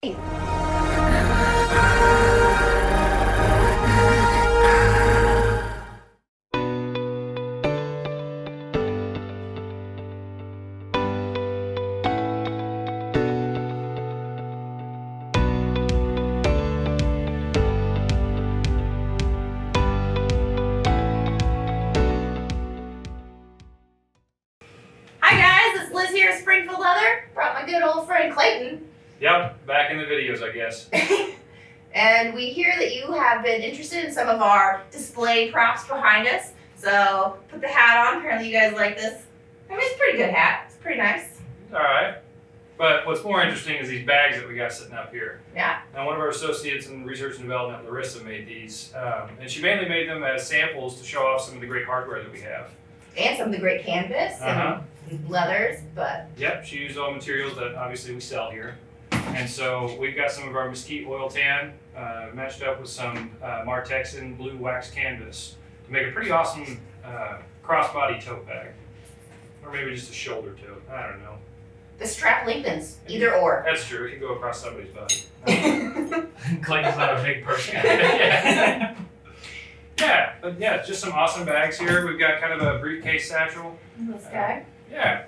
Hi guys, it's Liz here at Springfield Leather. Brought my good old friend Clayton. Yep, back in the videos, I guess. And we hear that you have been interested in some of our display props behind us. So put the hat on. Apparently you guys like this. I mean, it's a pretty good hat. It's pretty nice. All right. But what's more interesting is these bags that we got sitting up here. Yeah. Now, one of our associates in research and development, Larissa, made these. And she mainly made them as samples to show off some of the great hardware that we have. And some of the great canvas and leathers, but... Yep, she used all materials that obviously we sell here. And so we've got some of our mesquite oil tan matched up with some Martexin blue wax canvas to make a pretty awesome crossbody tote bag. Or maybe just a shoulder tote, I don't know. The strap lengthens, either or. That's true, it can go across somebody's body. Clayton's not a big person. Yeah, but yeah, just some awesome bags here. We've got kind of a briefcase satchel. This guy. Yeah.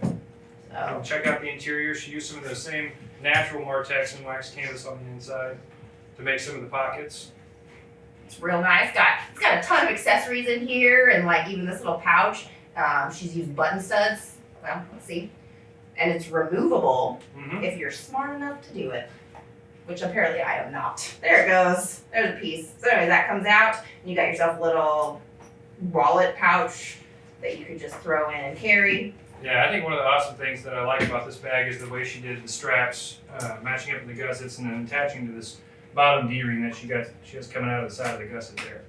So. Check out the interior. She used some of the same natural Martex and wax canvas on the inside to make some of the pockets. It's real nice. It's got a ton of accessories in here, and like even this little pouch. She's used button studs. Well, let's see. And it's removable if you're smart enough to do it. Which apparently I am not. There it goes. There's a piece. So anyway, that comes out, and you got yourself a little wallet pouch that you could just throw in and carry. Yeah, I think one of the awesome things that I like about this bag is the way she did the straps, matching up with the gussets and then attaching to this bottom D-ring that she has coming out of the side of the gusset there.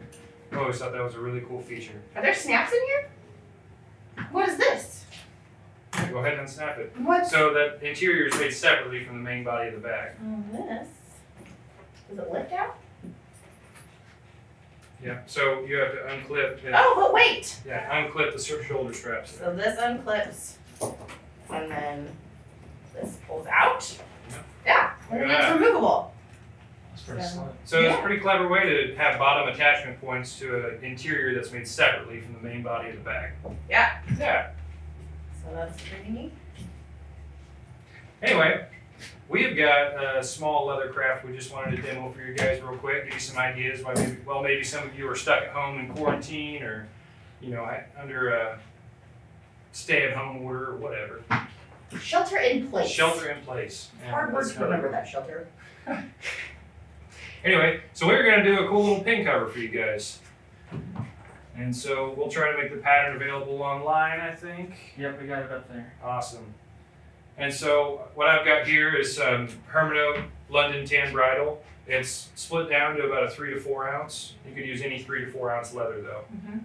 I always thought that was a really cool feature. Are there snaps in here? What is this? Go ahead and snap it. What? So that interior is made separately from the main body of the bag. This. Does it lift out? Yeah, so you have to unclip it. Oh, but wait. Yeah, unclip the shoulder straps. So this unclips, and then this pulls out. Yeah, and then it's removable. That's pretty slick. So it's a pretty clever way to have bottom attachment points to an interior that's made separately from the main body of the bag. Yeah. Yeah. So that's pretty neat. Anyway, we have got a small leather craft we just wanted to demo for you guys real quick, give you some ideas why maybe some of you are stuck at home in quarantine or, under a stay-at-home order or whatever. Shelter in place. Shelter in place. Yeah, Hard word that's to remember that, shelter. Anyway, so we're going to do a cool little pin cover for you guys. And so we'll try to make the pattern available online, I think. Yep, we got it up there. Awesome. And so what I've got here is Hermano London Tan Bridle. It's split down to about a 3 to 4 ounce. You could use any 3 to 4 ounce leather though,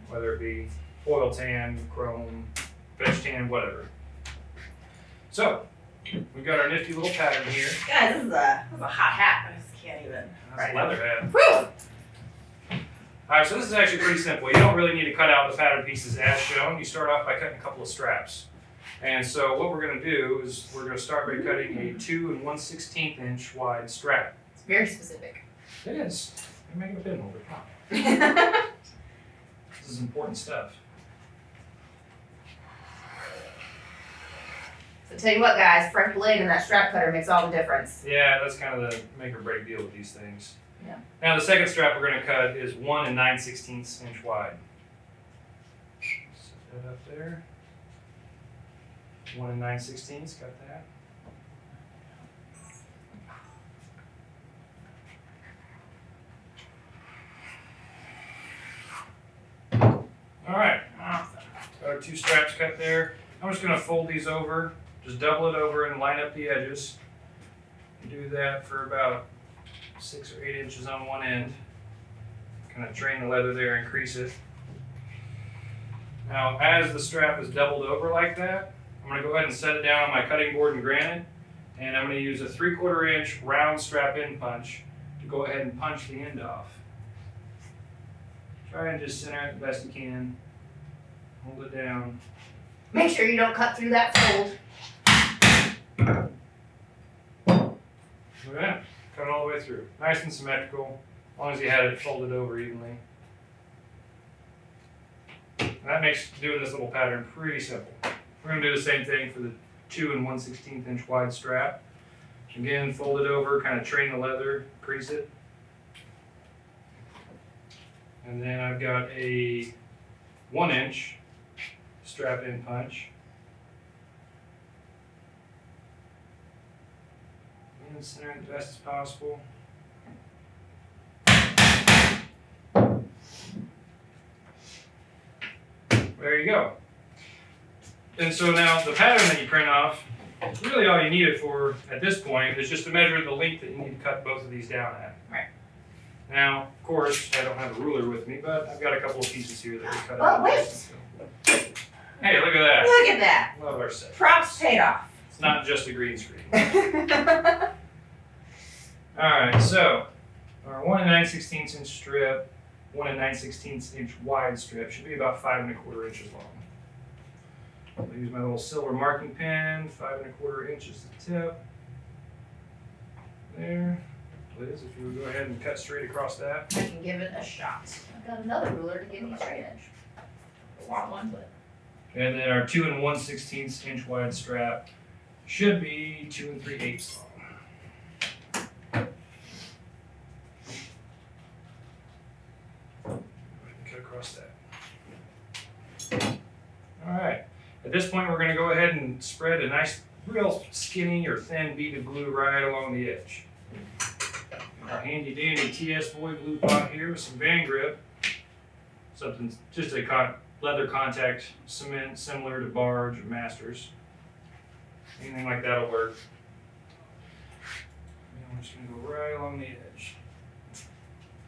whether it be foil tan, chrome, fetch tan, whatever. So we've got our nifty little pattern here. Guys, this is a hot hat. I just can't even. That's a leather hat. Whew! All right, so this is actually pretty simple. You don't really need to cut out the pattern pieces as shown. You start off by cutting a couple of straps. And so what we're going to do is we're going to start by cutting a 2 1/16 inch wide strap. It's very specific. It is. You're making a pin holder. This is important stuff. So tell you what, guys, fresh blade and that strap cutter makes all the difference. Yeah, that's kind of the make or break deal with these things. Yeah. Now the second strap we're going to cut is 1 9/16 inch wide. Set that up there. 1 9/16, got that. All right, Awesome. got our 2 straps cut there. I'm just going to fold these over, just double it over and line up the edges. Do that for about 6 or 8 inches on one end. Kind of train the leather there and crease it. Now, as the strap is doubled over like that, I'm going to go ahead and set it down on my cutting board and granite, and I'm going to use a 3/4 inch round strap in punch to go ahead and punch the end off. Try and just center it the best you can. Hold it down. Make sure you don't cut through that fold. Look at that. cut it all the way through. Nice and symmetrical, as long as you had it folded over evenly. And that makes doing this little pattern pretty simple. We're gonna do the same thing for the 2 1/16 inch wide strap. Again, fold it over, kind of train the leather, crease it. And then I've got a 1 inch strap in punch. And center it the best as possible. There you go. And so now the pattern that you print off, really all you need it for at this point is just to measure the length that you need to cut both of these down at. Right. Now, of course, I don't have a ruler with me, but I've got a couple of pieces here that we cut Oh, out. wait. Hey, look at that. Look at that. Love our set. Props paid off. It's not just a green screen. Alright, so our 1 9/16 inch strip, 1 9/16 inch wide strip should be about 5 1/4 inches long. I'll use my little silver marking pen, 5 1/4 inches to tip. There. Liz, if you would go ahead and cut straight across that. I can give it a shot. I've got another ruler to give me a straight edge. I want one, but. And then our 2 1/16 inch wide strap should be 2 3/8 long. Cut across that. Alright, at this point we're going to go ahead and spread a nice, real skinny or thin bead of glue right along the edge. Our handy dandy TS Boy glue pot here with some Van Grip. Something, just a leather contact cement similar to Barge or Masters. Anything like that'll work. And we're just going to go right along the edge.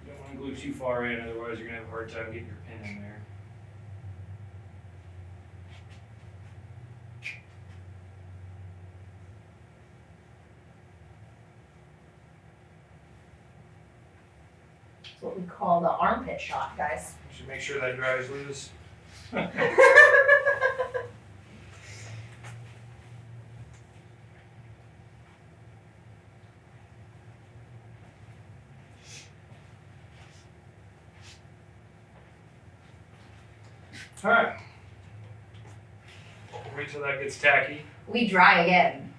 You don't want to glue too far in, otherwise you're going to have a hard time getting your pin in there. It's what we call the armpit shot, guys. You should make sure that dries loose. All right. Wait till that gets tacky. We dry again.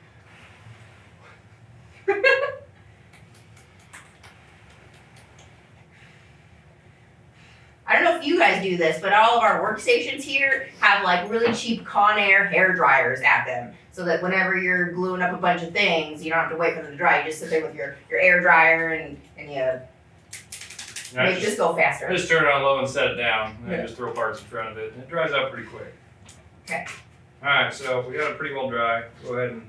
I don't know if you guys do this, but all of our workstations here have like really cheap Conair hair dryers at them. So that whenever you're gluing up a bunch of things, you don't have to wait for them to dry. You just sit there with your air dryer and you make this go faster. I just turn it on low and set it down, and Yeah. then just throw parts in front of it, and it dries out pretty quick. Okay. All right, so we got it pretty well dry. Go ahead and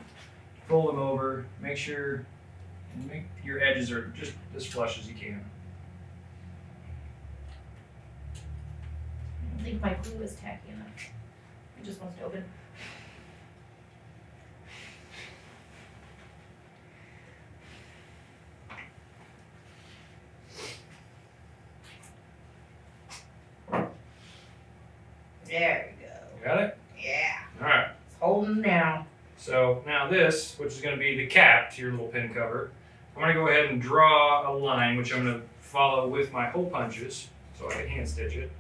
fold them over. Make sure your edges are just as flush as you can. I don't think my glue is tacky enough. It just wants to open. There we go. Got it? Yeah. All right. It's holding down. So now this, which is going to be the cap to your little pin cover, I'm going to go ahead and draw a line, which I'm going to follow with my hole punches, so I can hand stitch it.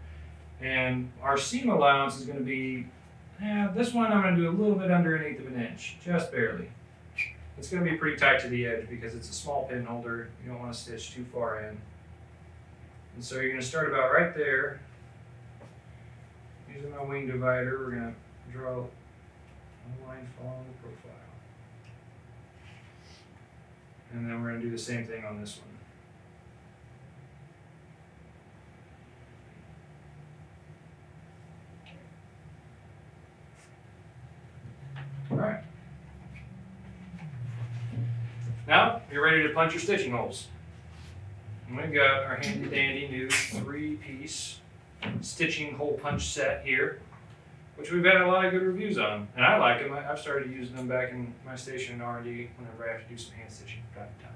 And our seam allowance is going to be, this one I'm going to do a little bit under 1/8 of an inch, just barely. It's going to be pretty tight to the edge because it's a small pin holder. You don't want to stitch too far in. And so you're going to start about right there. Using my wing divider, we're going to draw a line following the profile. And then we're going to do the same thing on this one. Alright. Now, you're ready to punch your stitching holes. And we've got our handy dandy new 3-piece stitching hole punch set here, which we've had a lot of good reviews on. And I like them. I've started using them back in my station in R&D whenever I have to do some hand stitching from time to time.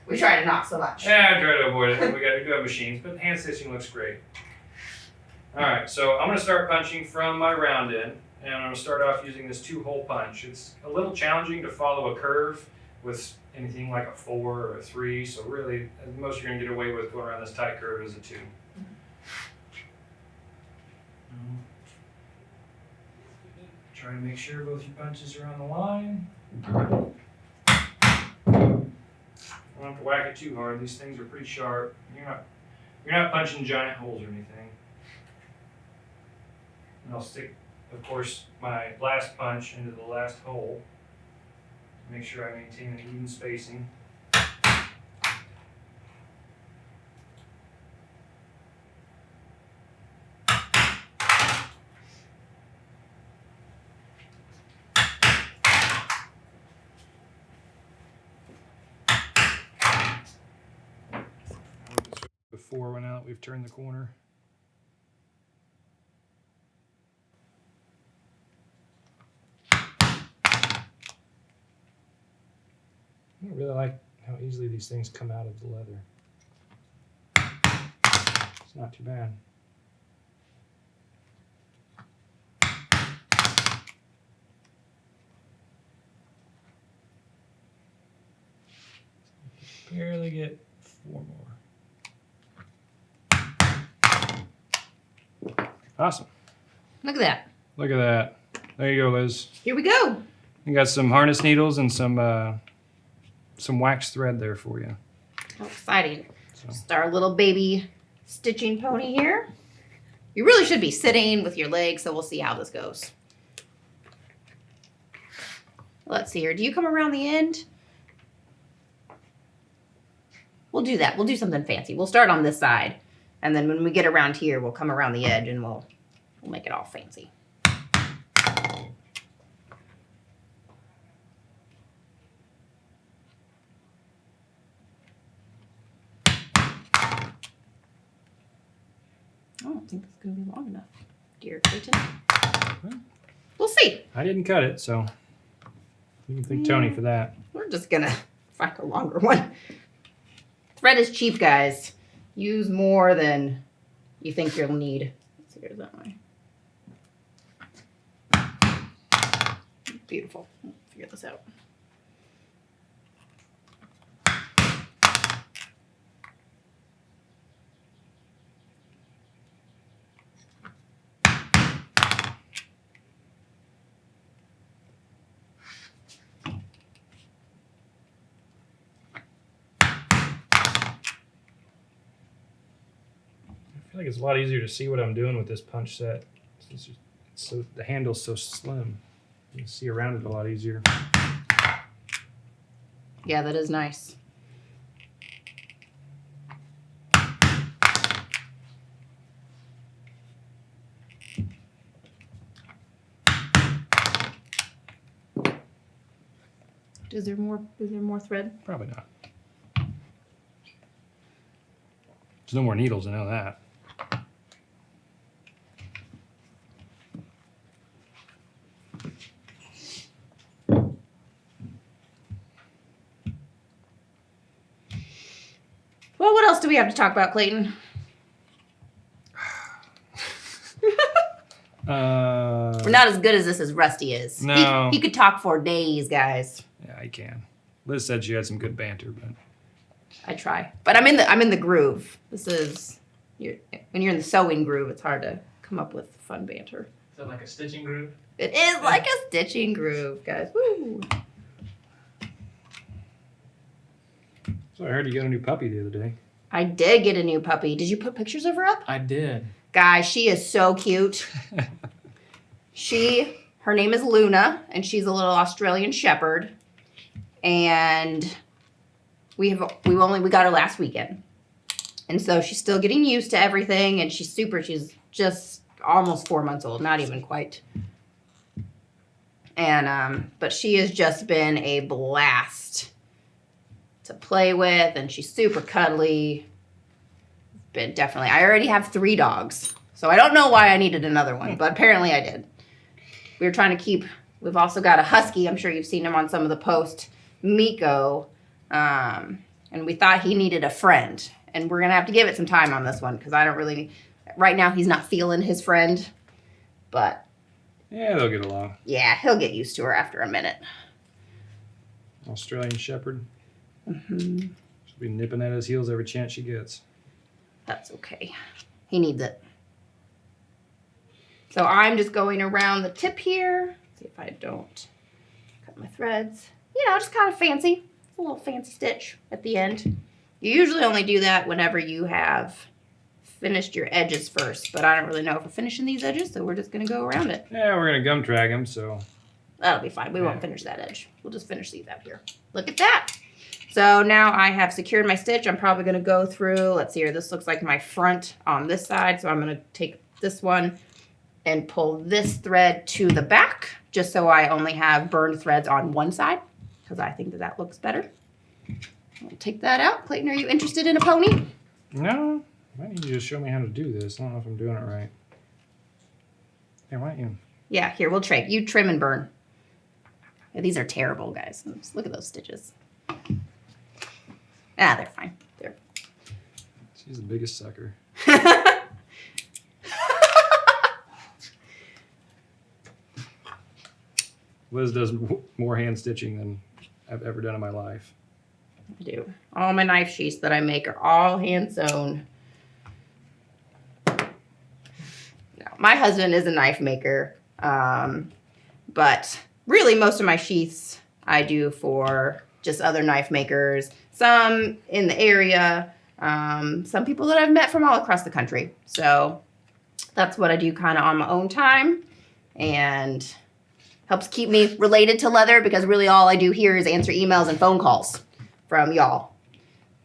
We try to not so much. Yeah, I try to avoid it. We do have machines, but hand stitching looks great. Alright, so I'm going to start punching from my round end, and I'm going to start off using this 2-hole punch. It's a little challenging to follow a curve with anything like a 4 or a 3. So really, the most you're gonna get away with going around this tight curve is a 2. Try to make sure both your punches are on the line. Don't have to whack it too hard. These things are pretty sharp. You're not punching giant holes or anything. And I'll stick, of course, my last punch into the last hole to make sure I maintain an even spacing. Before now that we've turned the corner. I don't really like how easily these things come out of the leather. It's not too bad. Barely get 4 more. Awesome. Look at that. Look at that. There you go, Liz. Here we go. You got some harness needles and some wax thread there for you. How exciting. So. Just our little baby stitching pony here. You really should be sitting with your legs, so we'll see how this goes. Let's see here. Do you come around the end? We'll do that. We'll do something fancy. We'll start on this side. And then when we get around here, we'll come around the edge and we'll make it all fancy. I don't think it's going to be long enough, dear Clayton. We'll see. I didn't cut it, so you can thank Tony for that. We're just going to find a longer one. Thread is cheap, guys. Use more than you think you'll need. Let's see, here's that way. Beautiful. We'll figure this out. I feel like it's a lot easier to see what I'm doing with this punch set. The handle's so slim. You can see around it a lot easier. Yeah, that is nice. Is there more thread? Probably not. There's no more needles, I know that. Well, what else do we have to talk about, Clayton? We're not as good as this as Rusty is. No. He could talk for days, guys. Yeah, I can. Liz said she had some good banter, but I try, but I'm in the groove. This is when you're in the sewing groove. It's hard to come up with fun banter. Is that like a stitching groove? It is like a stitching groove, guys. Woo! so I heard you got a new puppy the other day. I did get a new puppy. Did you put pictures of her up? I did. Guys, she is so cute. Her name is Luna, and she's a little Australian Shepherd. And we got her last weekend. And so she's still getting used to everything, and she's just almost 4 months old, not even quite. And but she has just been a blast to play with, and she's super cuddly. I already have 3 dogs, so I don't know why I needed another one, but apparently I did. We were trying to we've also got a husky. I'm sure you've seen him on some of the posts, Miko, and we thought he needed a friend, and we're gonna have to give it some time on this one because right now he's not feeling his friend, but Yeah, they'll get along. yeah, he'll get used to her after a minute. Australian Shepherd. Mm-hmm. She'll be nipping at his heels every chance she gets. That's okay. He needs it. So I'm just going around the tip here. See if I don't cut my threads. You know, just kind of fancy. It's a little fancy stitch at the end. You usually only do that whenever you have finished your edges first, but I don't really know if we're finishing these edges, so we're just gonna go around it. Yeah, we're gonna gum drag them, so. That'll be fine. We won't finish that edge. We'll just finish these out here. Look at that. So now I have secured my stitch. I'm probably gonna go through, let's see here, this looks like my front on this side, so I'm gonna take this one and pull this thread to the back, just so I only have burned threads on one side, because I think that that looks better. I'll take that out. Clayton, are you interested in a pony? No, why don't you just show me how to do this? I don't know if I'm doing it right. Hey, why don't you? Yeah, here, we'll trade. You trim and burn. Yeah, these are terrible, guys. Just look at those stitches. Ah, they're fine. They're. She's the biggest sucker. Liz does more hand stitching than I've ever done in my life. I do. All my knife sheaths that I make are all hand sewn. No, my husband is a knife maker, but really most of my sheaths I do for just other knife makers. Some in the area, some people that I've met from all across the country. So that's what I do kind of on my own time, and helps keep me related to leather, because really all I do here is answer emails and phone calls from y'all.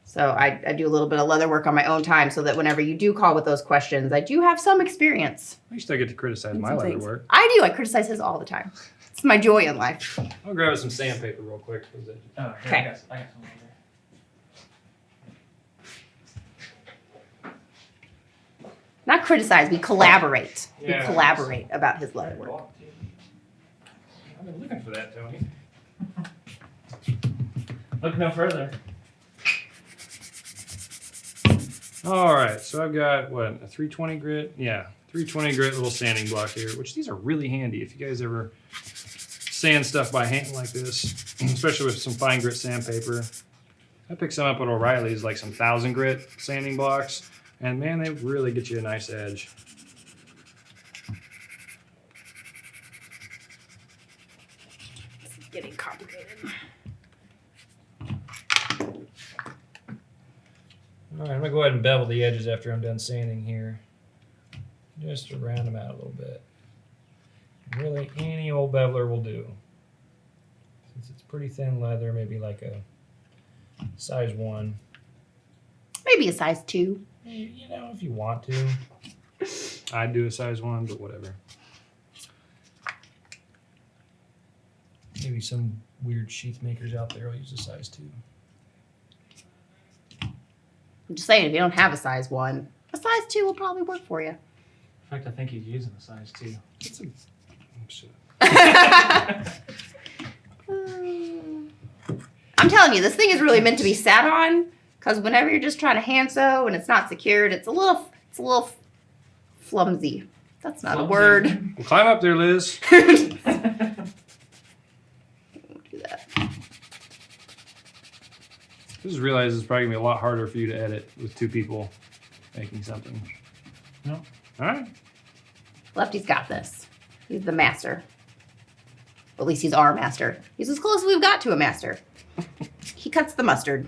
So I do a little bit of leather work on my own time, so that whenever you do call with those questions, I do have some experience. At least I get to criticize my leather work. I do. I criticize his all the time. It's my joy in life. I'll grab some sandpaper real quick. Oh, here, Okay. I got some over there. Not criticize, we collaborate. Yeah. We collaborate about his leather work. I've been looking for that, Tony. Look no further. All right, so I've got, what, a 320 grit? Yeah, 320 grit little sanding block here, which these are really handy if you guys ever sand stuff by hand like this, especially with some fine grit sandpaper. I picked some up at O'Reilly's, like some 1,000 grit sanding blocks, and man, they really get you a nice edge. It's getting complicated. All right, I'm gonna go ahead and bevel the edges after I'm done sanding here. Just to round them out a little bit. Really, any old beveler will do. Since it's pretty thin leather, maybe like a size 1. Maybe a size 2. You know, if you want to. I'd do a size 1, but whatever. Maybe some weird sheath makers out there will use a size 2. I'm just saying, if you don't have a size 1, a size 2 will probably work for you. In fact, I think he's using a size 2. It's a, oh, shit. I'm telling you, this thing is really meant to be sat on, because whenever you're just trying to hand sew and it's not secured, it's a little flumsy. That's not a word. Well, climb up there, Liz. Do that. I just realized it's probably gonna be a lot harder for you to edit with 2 people making something. No. All right. Lefty's got this. He's the master. At least he's our master. He's as close as we've got to a master. He cuts the mustard.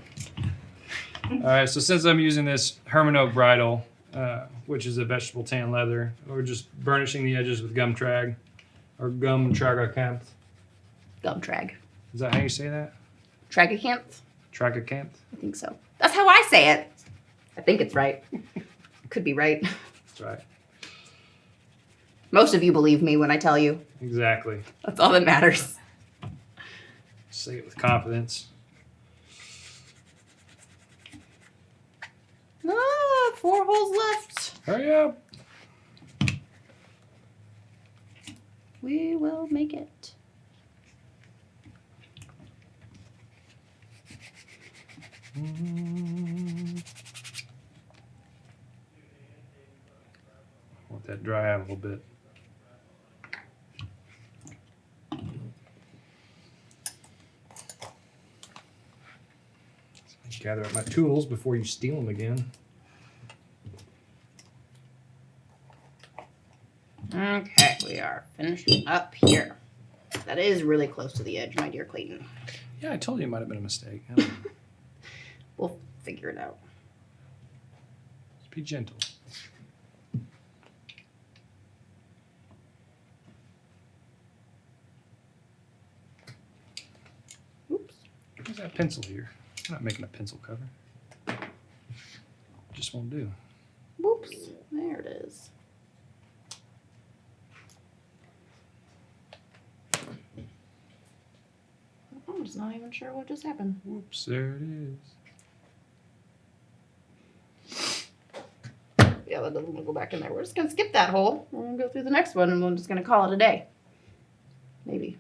All right. So since I'm using this Herman Oak bridle, which is a vegetable tan leather, we're just burnishing the edges with gum trag or gum tragacanth. Gum trag. Is that how you say that? Tragacanth? Tragacanth? I think so. That's how I say it. I think it's right. Could be right. That's right. Most of you believe me when I tell you. Exactly. That's all that matters. Say it with confidence. Ah, 4 holes left. Hurry up. We will make it. Let that dry out a little bit. gather up my tools before you steal them again. Okay, we are finishing up here. That is really close to the edge, my dear Clayton. Yeah, I told you it might have been a mistake. We'll figure it out. Just be gentle. Oops. Where's that pencil here? I'm not making a pencil cover. Just won't do. Whoops. There it is. I'm just not even sure what just happened. Whoops, there it is. Yeah, that doesn't want to go back in there. We're just going to skip that hole. We're going to go through the next one, and we're just going to call it a day. Maybe.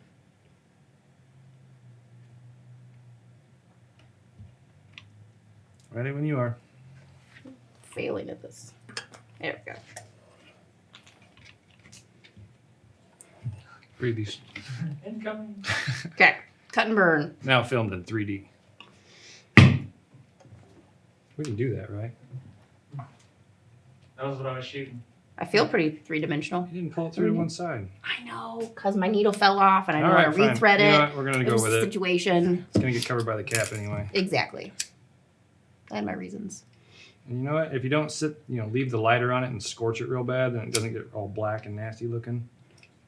Ready when you are. Failing at this. There we go. Freebies. Incoming. Okay. Cut and burn. Now filmed in 3D. We can do that, right? That was what I was shooting. I feel pretty three-dimensional. You didn't pull it through to one side. I know, because my needle fell off, and I All don't right, want to fine. rethread You know it. what? We're going to It go was with a it. situation. It's going to get covered by the cap anyway. Exactly. I had my reasons. And you know what? If you don't leave the lighter on it and scorch it real bad, then it doesn't get all black and nasty looking.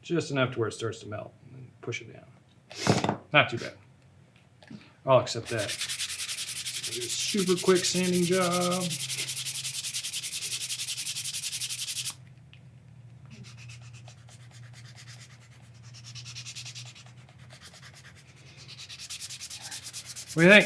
Just enough to where it starts to melt. And then push it down. Not too bad. I'll accept that. Do a super quick sanding job. What do you think?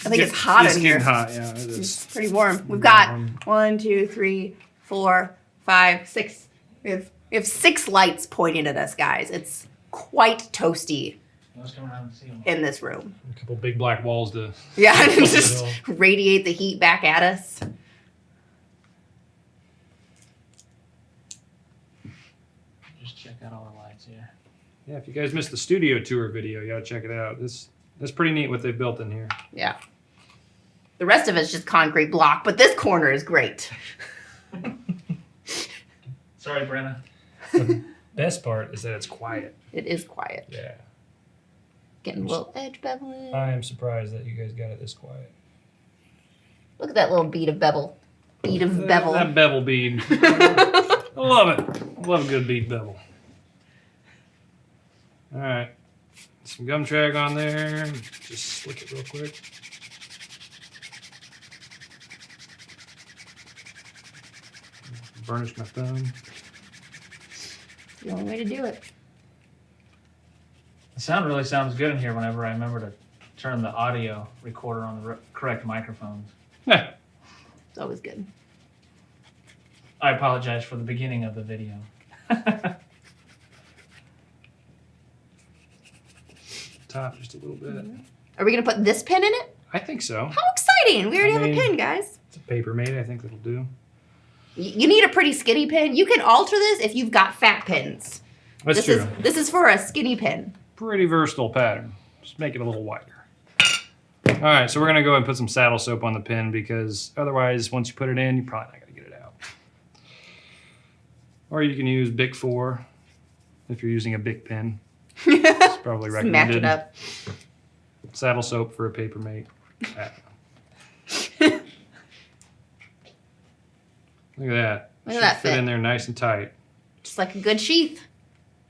I think it's hot It's in here. getting hot, yeah, it It's is. pretty warm. We've got Warm. 1, 2, 3, 4, 5, 6. We have 6 lights pointing at us, guys. It's quite toasty I was coming around the ceiling. in this room. A couple big black walls to. Yeah, and just radiate the heat back at us. Just check out all the lights here. Yeah, if you guys missed the studio tour video, you gotta check it out. That's pretty neat what they've built in here. Yeah. The rest of it's just concrete block, but this corner is great. Sorry, Brenna. The best part is that it's quiet. It is quiet. Yeah. Getting a little edge beveling. I am surprised that you guys got it this quiet. Look at that little bead of bevel. Bead of bevel. That bevel bead. I love it. I love a good bead bevel. All right. Some gum trag on there. Just slick it real quick. Burnish my thumb. The only way to do it. The sound really sounds good in here whenever I remember to turn the audio recorder on the correct microphones. Yeah. It's always good. I apologize for the beginning of the video. Top just a little bit. Are we going to put this pin in it? I think so. How exciting. We already I have a mean- pin, guys. It's a paper made. I think that'll do. You need a pretty skinny pin. You can alter this if you've got fat pins. That's this true. This is for a skinny pin. Pretty versatile pattern. Just make it a little wider. All right, so we're gonna go ahead and put some saddle soap on the pin because otherwise, once you put it in, you're probably not gonna get it out. Or you can use Bic 4 if you're using a Bic pen. It's probably Just match it recommended. up. Saddle soap for a paper mate. Look at that. Look at Should that fit fit. in there nice and tight. Just like a good sheath.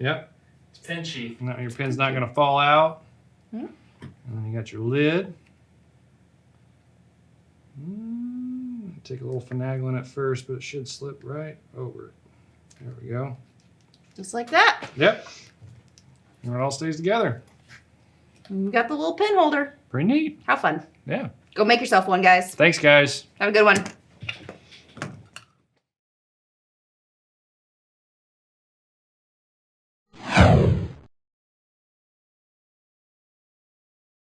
Yep. It's pin sheath. Now your pin's not gonna fall out. Hmm. And then you got your lid. Take a little finagling at first, but it should slip right over it. There we go. Just like that. Yep. And it all stays together. And we got the little pin holder. Pretty neat. How fun. Yeah. Go make yourself one, guys. Thanks, guys. Have a good one.